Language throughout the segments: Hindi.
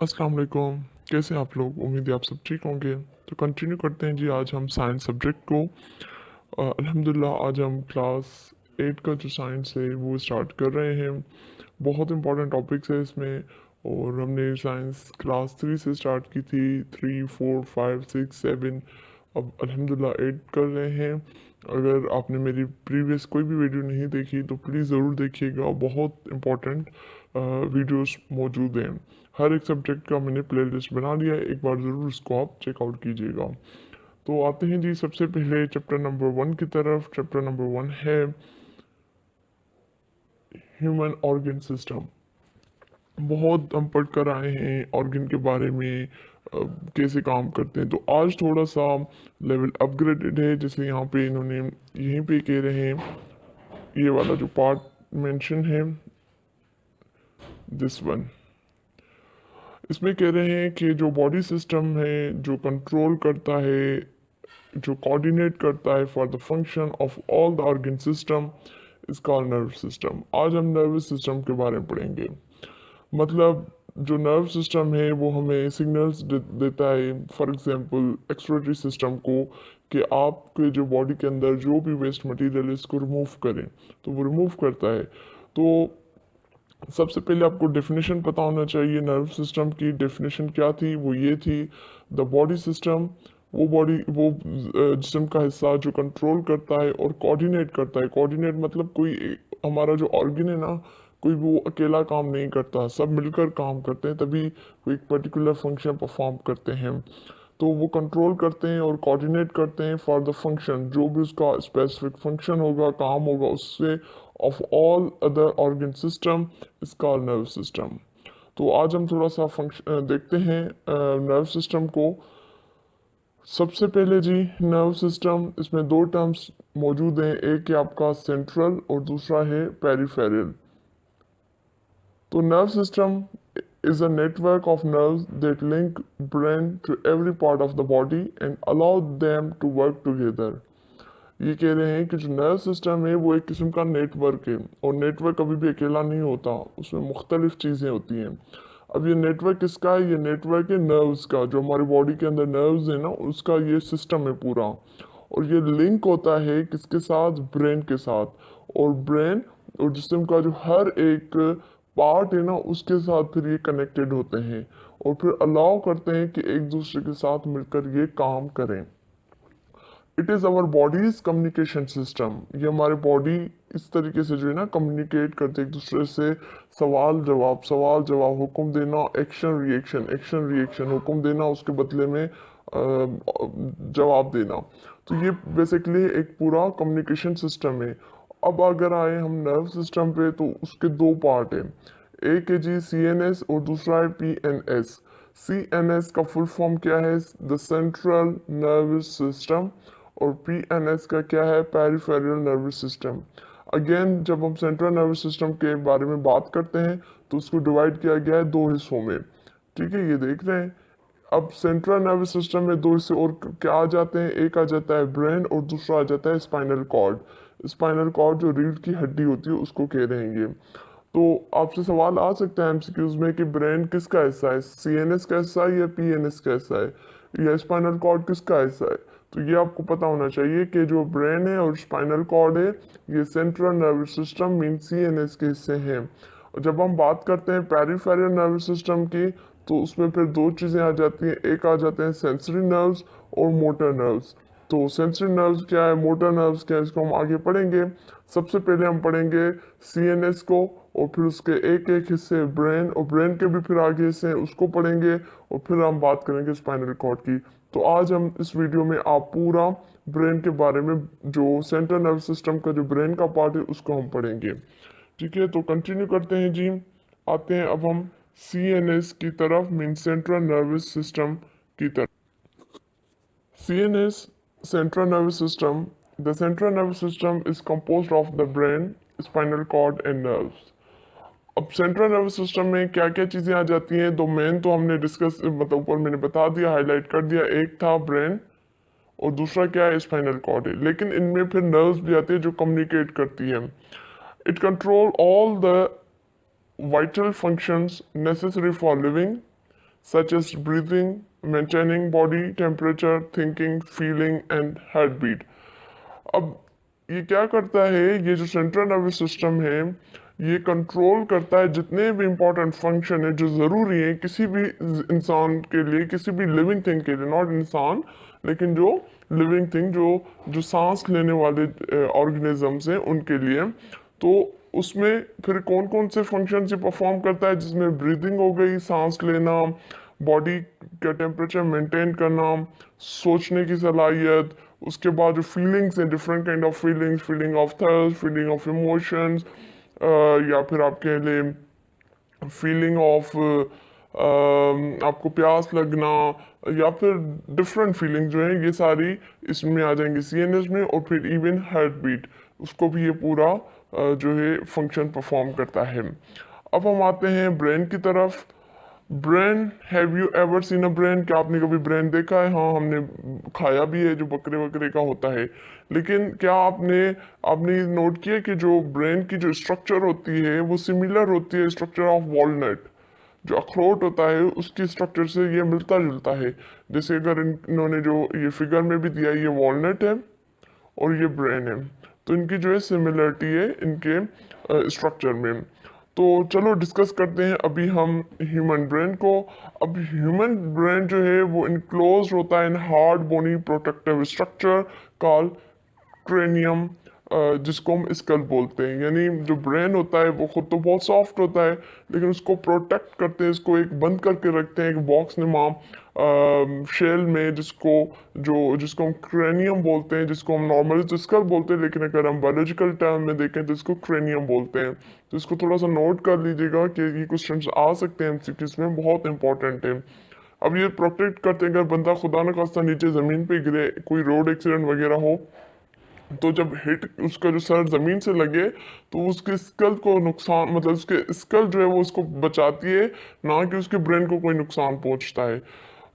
अस्सलाम वालेकुम। कैसे हैं आप लोग? उम्मीद है आप सब ठीक होंगे। तो कंटिन्यू करते हैं जी आज हम साइंस सब्जेक्ट को। अल्हम्दुलिल्लाह आज हम क्लास 8 का जो साइंस है वो स्टार्ट कर रहे हैं। बहुत इंपॉर्टेंट टॉपिक्स है इसमें। और हमने साइंस क्लास 3 से स्टार्ट की थी, 3 4 5 6 7, अब अल्हम्दुलिल्लाह 8 कर रहे हैं। अगर आपने मेरी प्रीवियस कोई भी वीडियो नहीं देखी तो प्लीज़ ज़रूर देखिएगा, बहुत इंपॉर्टेंट वीडियोस मौजूद हैं। हर एक सब्जेक्ट का मैंने प्लेलिस्ट बना लिया है, एक बार ज़रूर उसको आप चेकआउट कीजिएगा। तो आते हैं जी सबसे पहले चैप्टर नंबर 1 की तरफ। चैप्टर नंबर 1 है ह्यूमन ऑर्गन सिस्टम। बहुत हम पढ़ कर आए हैं ऑर्गन के बारे में, कैसे काम करते हैं। तो आज थोड़ा सा लेवल अपग्रेडेड है, जैसे यहाँ पे इन्होंने यहीं पे कह रहे हैं, ये वाला जो पार्ट मेंशन है, दिस वन, इसमें कह रहे हैं कि जो बॉडी सिस्टम है, जो कंट्रोल करता है, जो कोऑर्डिनेट करता है for the function of all the organ system is called nerve system. आज हम नर्वस सिस्टम के बारे में पढ़ेंगे। मतलब जो नर्व सिस्टम है वो हमें सिग्नल्स देता है, फॉर एग्जांपल एक्सक्रीटरी सिस्टम को, कि आपके जो बॉडी के अंदर जो भी वेस्ट मटेरियल है इसको रिमूव करें, तो वो रिमूव करता है। तो सबसे पहले आपको डेफिनेशन पता होना चाहिए। नर्व सिस्टम की डेफिनेशन क्या थी? वो ये थी, द बॉडी सिस्टम, वो जिस्म का हिस्सा जो कंट्रोल करता है और कोऑर्डिनेट करता है। कोऑर्डिनेट मतलब हमारा जो ऑर्गन है ना, कोई वो अकेला काम नहीं करता, सब मिलकर काम करते हैं, तभी कोई एक पर्टिकुलर फंक्शन परफॉर्म करते हैं। तो वो कंट्रोल करते हैं और कोऑर्डिनेट करते हैं फॉर द फंक्शन, जो भी उसका स्पेसिफिक फंक्शन होगा, काम होगा उससे, of all other organ system is called nerve system. तो आज हम थोड़ा सा फंक्शन देखते हैं नर्व सिस्टम को। सबसे पहले जी नर्व सिस्टम, इसमें दो टर्म्स मौजूद हैं, एक है आपका सेंट्रल और दूसरा है पेरिफेरल। तो nerve system is a network of nerves that link brain to every part of the body and allow them to work together। ये कह रहे हैं कि जो नर्व सिस्टम है वो एक किस्म का नेटवर्क है, और नेटवर्क कभी भी अकेला नहीं होता, उसमें मुख्तलिफ चीज़ें होती हैं। अब ये नेटवर्क किसका है? ये नेटवर्क है नर्व्स का, जो हमारी बॉडी के अंदर नर्व्स है ना, उसका ये सिस्टम है पूरा। और ये लिंक होता है किसके साथ? ब्रेन के साथ। और ब्रेन और जिस्म का जो हर एक पार्ट है ना, उसके साथ फिर ये कनेक्टेड होते हैं और फिर अलाउ करते हैं कि एक दूसरे के साथ मिलकर ये काम करें। It is our body's communication system. ये हमारे बॉडी इस तरीके से जो है ना कम्युनिकेट करते एक दूसरे से, सवाल जवाब, हुक्म देना, एक्शन रिएक्शन, एक्शन रिएक्शन, हुक्म देना, उसके बदले में जवाब देना। तो ये बेसिकली एक पूरा कम्युनिकेशन सिस्टम है। अब अगर आए हम नर्व सिस्टम पे, तो उसके दो पार्ट हैं, एक है जी CNS और दूसरा है PNS। CNS का फुल फॉर्म क्या है? The central nervous system. और PNS का क्या है? Peripheral nervous system. अगेन जब हम सेंट्रल नर्वस सिस्टम के बारे में बात करते हैं तो उसको डिवाइड किया गया है दो हिस्सों में। ठीक है, ये देख रहे हैं। अब सेंट्रल नर्वस सिस्टम में दो हिस्से और क्या आ जाते हैं? एक आ जाता है ब्रेन और दूसरा आ जाता है स्पाइनल कॉर्ड। स्पाइनल कॉर्ड जो रीढ़ की हड्डी होती है उसको कह रहे हैं ये। तो आपसे सवाल आ सकता है एमसीक्यूज में कि ब्रेन किसका हिस्सा है? CNS का हिस्सा है या PNS का हिस्सा है या स्पाइनल कॉर्ड किसका हिस्सा है? तो ये आपको पता होना चाहिए कि जो ब्रेन है और स्पाइनल कॉर्ड है, ये central nervous system mean CNS के हिस्से हैं। और जब हम बात करते हैं पेरिफेरल नर्वस सिस्टम की, तो उसमें फिर दो चीज़ें आ जाती हैं, एक आ जाते हैं सेंसरी नर्व्स और मोटर नर्व्स। तो सेंसरी नर्व्स क्या है, मोटर नर्व्स क्या है, इसको हम आगे पढ़ेंगे। सबसे पहले हम पढ़ेंगे CNS को, और फिर उसके एक एक हिस्से ब्रेन, और ब्रेन के भी फिर आगे हिस्से हैं उसको पढ़ेंगे, और फिर हम बात करेंगे स्पाइनल कॉर्ड की। तो आज हम इस वीडियो में आप पूरा ब्रेन के बारे में, जो सेंट्रल नर्व सिस्टम का जो ब्रेन का पार्ट है उसको हम पढ़ेंगे। ठीक है, तो कंटिन्यू करते हैं जी। आते हैं अब हम CNS की तरफ, मीन सेंट्रल नर्वस सिस्टम की तरफ। CNS, central nervous system. The central nervous system is composed of the brain, spinal cord and nerves. अब सेंट्रल नर्वस सिस्टम में क्या क्या चीज़ें आ जाती हैं? दो मेन तो हमने डिस्कस, मतलब ऊपर मैंने बता दिया, हाईलाइट कर दिया। एक था ब्रेन और दूसरा क्या है? स्पाइनल कॉर्ड है। लेकिन इनमें फिर नर्व्स भी आती है जो कम्युनिकेट करती है। It control all the vital functions necessary for living. such as breathing, maintaining body temperature, thinking, feeling and heartbeat. अब ये क्या करता है, ये जो सेंट्रल नर्वस सिस्टम है ये कंट्रोल करता है जितने भी इंपॉर्टेंट फंक्शन है जो ज़रूरी है किसी भी इंसान के लिए, किसी भी लिविंग थिंग के लिए, नॉट इंसान लेकिन जो लिविंग थिंग, जो जो सांस लेने वाले ऑर्गेनिजम्स हैं उनके लिए। तो उसमें फिर कौन कौन से फंक्शन ये परफॉर्म करता है, जिसमें ब्रीदिंग हो गई, सांस लेना, बॉडी का टेम्परेचर मेंटेन करना, सोचने की सलाहियत, उसके बाद जो फीलिंग्स हैं, different kind of feelings, feeling of thirst, feeling of emotions, या फिर आप कह लें फीलिंग ऑफ आपको प्यास लगना, या फिर डिफरेंट फीलिंग जो है ये सारी इसमें आ जाएंगी सीएनएस में। और फिर इवन हार्ट बीट उसको भी ये पूरा जो है फंक्शन परफॉर्म करता है। अब हम आते हैं ब्रेन की तरफ। Brain, have you ever seen a brain? क्या आपने कभी ब्रेन देखा है? हाँ, हमने खाया भी है, जो बकरे वकरे का होता है। लेकिन क्या आपने आपने ये नोट किया कि जो ब्रेन की जो स्ट्रक्चर होती है वो सिमिलर होती है स्ट्रक्चर ऑफ वॉलनट? जो अखरोट होता है उसकी स्ट्रक्चर से ये मिलता जुलता है। जैसे अगर इन्होंने जो ये फिगर में भी दिया है, ये वॉलनट है और ये ब्रेन है, तो इनकी जो है सिमिलरिटी है इनके स्ट्रक्चर में। तो चलो डिस्कस करते हैं अभी हम ह्यूमन ब्रेन को। अब ह्यूमन ब्रेन जो है वो इनक्लोज होता है in hard bony protective structure called cranium, जिसको हम स्कल बोलते हैं। यानी जो ब्रेन होता है वो खुद तो बहुत सॉफ्ट होता है, लेकिन उसको प्रोटेक्ट करते हैं, इसको एक बंद करके रखते हैं एक बॉक्स नुमा शेल में, जिसको हम क्रेनियम बोलते हैं, जिसको हम नॉर्मली तो स्कल बोलते हैं, लेकिन अगर हम बायोलॉजिकल टर्म में देखें तो इसको क्रेनियम बोलते हैं। तो इसको थोड़ा सा नोट कर लीजिएगा कि ये क्वेश्चन आ सकते हैं एमसीक्यूज में, बहुत इंपॉर्टेंट है। अब ये प्रोटेक्ट करते हैं, अगर बंदा खुदा न खास्ता नीचे ज़मीन पे गिरे, कोई रोड एक्सीडेंट वगैरह हो, तो जब हिट उसका जो सर जमीन से लगे तो उसके स्कल को नुकसान, मतलब उसके स्कल जो है वो उसको बचाती है, ना कि उसके ब्रेन को कोई नुकसान पहुंचता है।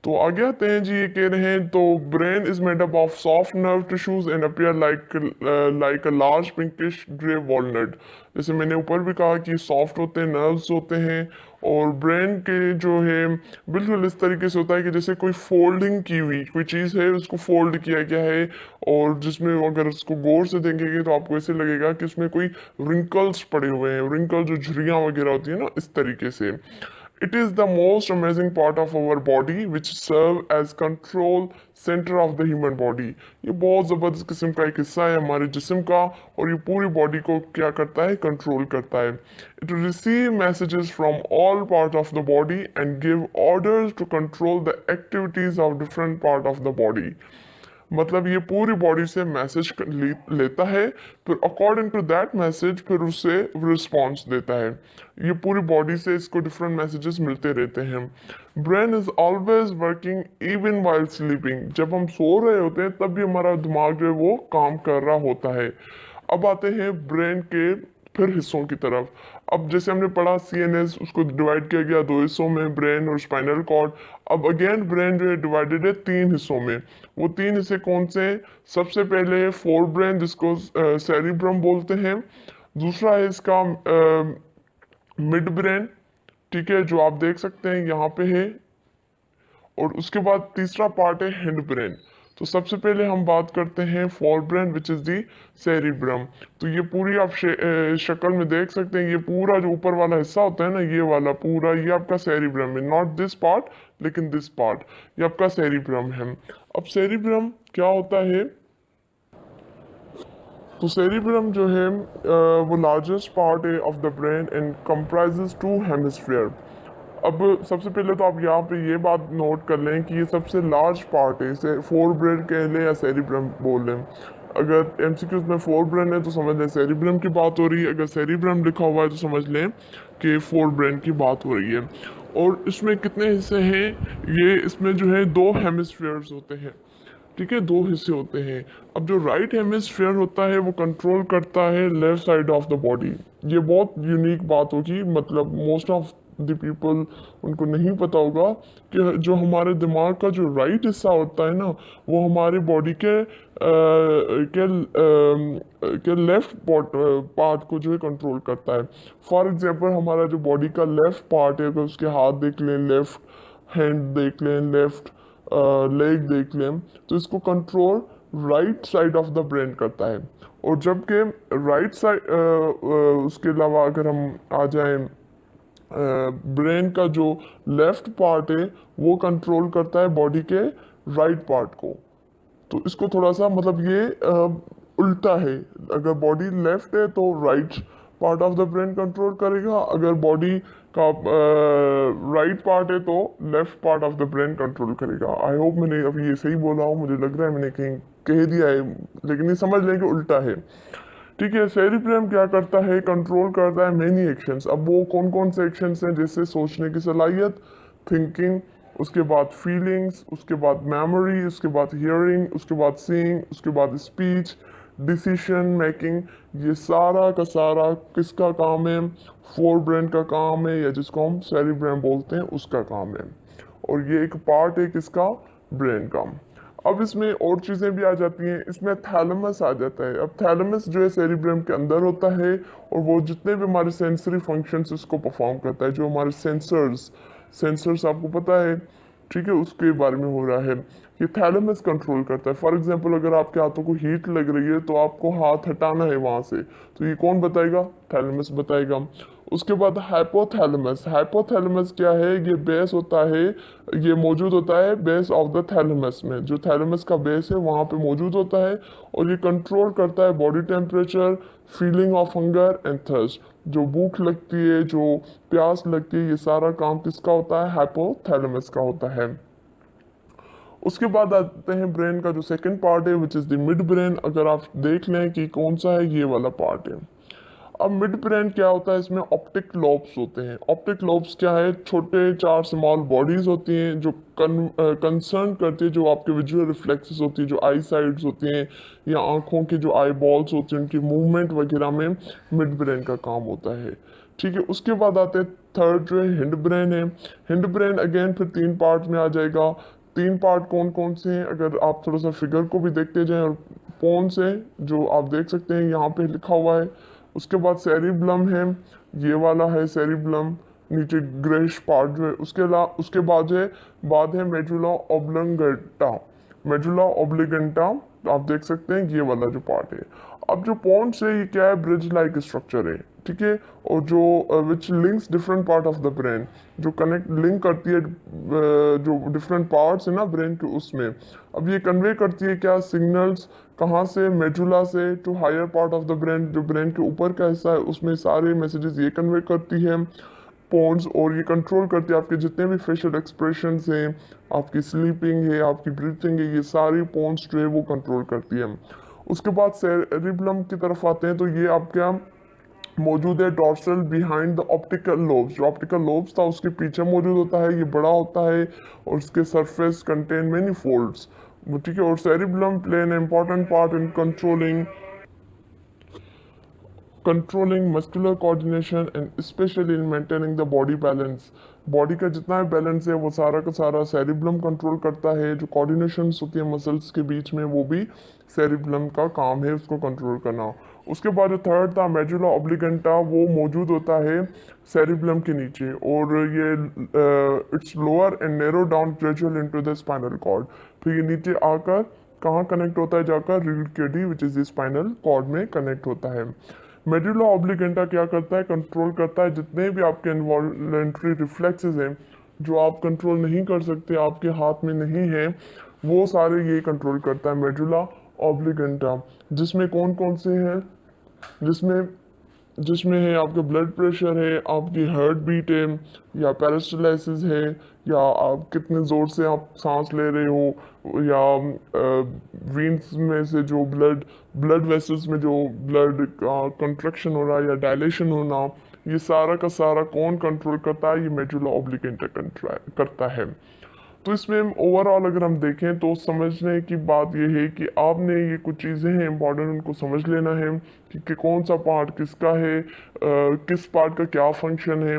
तो आगे आते हैं जी, ये कह रहे हैं तो brain is made up of soft nerve tissues and appear like a large pinkish grey walnut. जैसे मैंने ऊपर भी कहा कि सॉफ्ट होते हैं, नर्व्स होते हैं, और ब्रेन के जो है बिल्कुल इस तरीके से होता है कि जैसे कोई फोल्डिंग की हुई कोई चीज़ है, उसको फोल्ड किया गया है, और जिसमें अगर उसको गौर से देखेंगे तो आपको ऐसे लगेगा कि उसमें कोई रिंकल्स पड़े हुए हैं, रिंकल जो झुर्रियाँ वगैरह होती है ना, इस तरीके से। It is the most amazing part of our body which serve as control center of the human body। ये बहुत ज़बरदस्त किस्म का एक हिस्सा है हमारे जिस्म का, और ये पूरी बॉडी को क्या करता है, कंट्रोल करता है। It receive messages from all part of the body and give orders to control the activities of different part of the body। मतलब ये पूरी बॉडी से मैसेज लेता है, फिर अकॉर्डिंग टू दैट मैसेज फिर उसे रिस्पॉन्स देता है। ये पूरी बॉडी से इसको डिफरेंट मैसेजेस मिलते रहते हैं। Brain is always working even while sleeping. जब हम सो रहे होते हैं तब भी हमारा दिमाग जो है वो काम कर रहा होता है। अब आते हैं ब्रेन के फिर हिस्सों की तरफ। अब जैसे हमने पढ़ा सीएनएस, उसको डिवाइड किया गया दो हिस्सों में, ब्रेन और स्पाइनल कॉर्ड। अब अगेन ब्रेन जो है डिवाइडेड है तीन हिस्सों में। वो तीन हिस्से कौन से हैं? सबसे पहले है फोर ब्रेन, जिसको सेरिब्रम बोलते हैं। दूसरा है इसका मिड ब्रेन, ठीक है, जो आप देख सकते हैं यहाँ पे है। और उसके बाद तीसरा पार्ट है हिंड ब्रेन। तो सबसे पहले हम बात करते हैं fore brain which is the cerebrum. तो ये पूरी आप शक्ल में देख सकते हैं, ये पूरा जो ऊपर वाला हिस्सा होता है ना, ये वाला पूरा, ये आपका सेरिब्रम है, नॉट दिस पार्ट लेकिन दिस पार्ट, ये आपका सेरिब्रम है। अब सेरिब्रम क्या होता है? तो सेरिब्रम जो है वो लार्जेस्ट पार्ट है of the brain and comprises two hemisphere. अब सबसे पहले तो आप यहाँ पे ये बात नोट कर लें कि ये सबसे लार्ज पार्ट है, इसे फोर ब्रेन कह लें या सेरिब्रम बोल लें। अगर एमसीक्यूज में फोर ब्रेन है तो समझ लें सेरिब्रम की बात हो रही है, अगर सेरिब्रम लिखा हुआ है तो समझ लें कि फोर ब्रेन की बात हो रही है। और इसमें कितने हिस्से हैं? ये इसमें जो है दो हेमिस्फीयर्स होते हैं, ठीक है, दो हिस्से होते हैं। अब जो राइट हेमिस्फीयर होता है वो कंट्रोल करता है left side of the body. ये बहुत यूनिक बात होगी, मतलब मोस्ट ऑफ द पीपल उनको नहीं पता होगा कि जो हमारे दिमाग का जो राइट हिस्सा होता है ना, वो हमारे बॉडी के लेफ्ट पार्ट को जो है कंट्रोल करता है। फॉर एग्जांपल हमारा जो बॉडी का लेफ्ट पार्ट है, अगर उसके हाथ देख लें लेफ्ट, हैंड देख लें, लेफ्ट लेग देख लें, तो इसको control right side of the brain करता है। और जबकि राइट साइड उसके अलावा अगर हम आ जाएं ब्रेन का जो लेफ्ट पार्ट है वो कंट्रोल करता है बॉडी के राइट पार्ट को। तो इसको थोड़ा सा मतलब ये उल्टा है। अगर बॉडी लेफ्ट है तो right part of the brain control करेगा, अगर बॉडी का राइट पार्ट है तो left part of the brain control करेगा। आई होप मैंने अभी ये सही बोला हूँ, मुझे लग रहा है मैंने कहीं कह दिया है, लेकिन ये समझ लें कि उल्टा है। ठीक है, सेरिब्रम क्या करता है, कंट्रोल करता है मेनी एक्शंस। अब वो कौन कौन से एक्शंस हैं, जैसे सोचने की सलाहियत, थिंकिंग, उसके बाद फीलिंग्स, उसके बाद मेमोरी, उसके बाद हियरिंग, उसके बाद सीइंग, उसके बाद स्पीच, डिसीजन मेकिंग। ये सारा का सारा किसका काम है, फोर ब्रेन का काम है, या जिसको हम सेरिब्रम बोलते हैं उसका काम है। और ये एक पार्ट है किसका, ब्रेन का। अब इसमें और चीज़ें भी आ जाती हैं, इसमें थैलेमस आ जाता है। अब थैलेमस जो है सेरिब्रम के अंदर होता है, और वो जितने भी हमारे सेंसरी फंक्शंस उसको परफॉर्म करता है, जो हमारे सेंसर्स सेंसर्स आपको पता है, ठीक है, उसके बारे में हो रहा है। ये थैलेमस कंट्रोल करता है। फॉर एग्जांपल अगर आपके हाथों को हीट लग रही है तो आपको हाथ हटाना है वहां से, तो ये कौन बताएगा, थैलेमस बताएगा। उसके बाद हाइपोथैलेमस। हाइपोथैलेमस क्या है, ये बेस होता है, ये मौजूद होता है बेस ऑफ द थैलेमस में, जो थैलेमस का बेस है वहाँ पे मौजूद होता है, और ये कंट्रोल करता है body temperature, feeling of hunger and thirst. जो भूख लगती है, जो प्यास लगती है, ये सारा काम किसका होता है, हाइपोथैलेमस का होता है। उसके बाद आते हैं ब्रेन का जो सेकंड पार्ट है, which is the mid brain. अगर आप देख लें कि कौन सा है, ये वाला पार्ट है। अब मिड ब्रेन क्या होता है, इसमें ऑप्टिक लोब्स होते हैं। ऑप्टिक लोब्स क्या है, छोटे चार स्मॉल बॉडीज होती हैं जो कंसर्न करती है, जो आपके विजुअल रिफ्लेक्सेस होती है, जो आई साइड्स होती हैं, या आंखों की जो आई बॉल्स होती हैं, उनकी मूवमेंट वगैरह में मिड ब्रेन का काम होता है। ठीक है, उसके बाद आते हैं थर्ड जो है हिंड ब्रेन है। हिंड ब्रेन अगेन फिर तीन पार्ट में आ जाएगा। तीन पार्ट कौन कौन से हैं, अगर आप थोड़ा सा फिगर को भी देखते जाएं, और कौन से जो आप देख सकते हैं यहाँ पे लिखा हुआ है। उसके बाद सेरिब्लम है, ये वाला है सेरिब्लम, नीचे ग्रेश पार्ट जो है। उसके बाद है मेडुला ऑब्लंगेटा। मेडुला ऑब्लिगेंटा आप देख सकते हैं, ये वाला जो पार्ट है। अब जो पॉन्ड्स है ये क्या है, ब्रिज लाइक स्ट्रक्चर है, ठीक है। और जो which links different part of the brain, जो कनेक्ट लिंक करती है जो डिफरेंट पार्ट्स है ना ब्रेन के, उसमें। अब ये कन्वे करती है क्या, सिग्नल्स, कहाँ से, मेडुला से to higher part of the brain, जो ब्रेन के ऊपर का हिस्सा है उसमें सारे मैसेजेस ये कन्वे करती है पॉन्ड्स। और ये कंट्रोल करती है आपके जितने भी फेशियल एक्सप्रेशंस हैं, आपकी स्लीपिंग है, आपकी ब्रीथिंग है, ये सारी पॉन्ड्स जो है वो कंट्रोल करती है। उसके बाद सेरिब्लम की तरफ आते हैं, तो ये आपका मौजूद है dorsal behind the optical lobes. जो ऑप्टिकल लोब्स था उसके पीछे मौजूद होता है, ये बड़ा होता है, और इसके सरफेस कंटेन मेनी फोल्ड्स, ठीक है। और cerebellum play an important part in controlling muscular coordination and specially in maintaining the body balance. Body का जितना भी बैलेंस है वो सारा का सारा सेरिब्लम कंट्रोल करता है। जो कोऑर्डिनेशन होती है मसल्स के बीच में, वो भी सेरिब्लम का काम है उसको कंट्रोल करना। उसके बाद जो थर्ड था मेडुला ऑब्लिगेंटा, वो मौजूद होता है सेरिब्लम के नीचे, और ये its lower end narrow down gradual into the spinal cord. फिर ये नीचे आकर कहाँ कनेक्ट होता है, जाकर रीढ़ की हड्डी which is the spinal cord में कनेक्ट होता है। मेडुला ऑब्लिगेंटा क्या करता है, कंट्रोल करता है जितने भी आपके इन्वॉल्वेंट्री रिफ्लेक्सेस हैं, जो आप कंट्रोल नहीं कर सकते, आपके हाथ में नहीं है, वो सारे ये कंट्रोल करता है मेडुला ऑब्लिगेंटा। जिसमें कौन कौन से हैं, जिसमें जिसमें है आपका ब्लड प्रेशर है, आपकी हार्ट बीट है, या पैरास्टलाइसिस है, या आप कितने ज़ोर से आप सांस ले रहे हो, या वीन्स में से जो ब्लड वेसल्स में जो ब्लड का कंट्रक्शन हो रहा है या डायलेशन होना, ये सारा का सारा कौन कंट्रोल करता है, ये मेडुला ऑब्लिगेंटा करता है। तो इसमें ओवरऑल अगर हम देखें तो समझने की बात यह है कि आपने ये कुछ चीज़ें हैं इंपॉर्टेंट, उनको समझ लेना है कि कौन सा पार्ट किसका है, किस पार्ट का क्या फंक्शन है।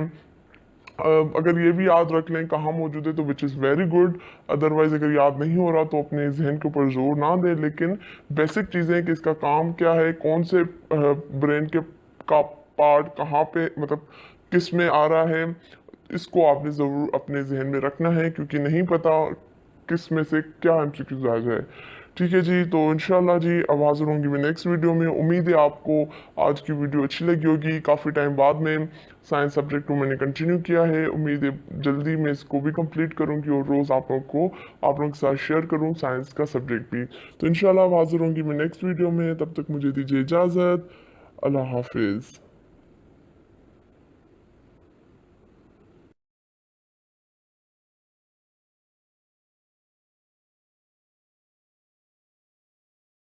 अगर ये भी याद रख लें कहाँ मौजूद है तो which is very good. Otherwise अगर याद नहीं हो रहा तो अपने जहन के ऊपर जोर ना दें, लेकिन बेसिक चीज़ें कि इसका काम क्या है, कौन से ब्रेन के का पार्ट कहाँ पे मतलब किस में आ रहा है, इसको आपने ज़रूर अपने जहन में रखना है, क्योंकि नहीं पता किस में से क्या एमसीक्यूज आ जाए। ठीक है जी, तो इंशाल्लाह जी अब हाजिर होंगी मैं नेक्स्ट वीडियो में। उम्मीद है आपको आज की वीडियो अच्छी लगी होगी। काफ़ी टाइम बाद में साइंस सब्जेक्ट को मैंने कंटिन्यू किया है। उम्मीद है जल्दी मैं इसको भी कंप्लीट करूँगी और रोज़ आप लोगों के साथ शेयर करूँ साइंस का सब्जेक्ट भी। तो इंशाल्लाह अब हाजिर होंगी मैं नेक्स्ट वीडियो में। तब तक मुझे दीजिए इजाज़त। अल्लाह हाफिज़।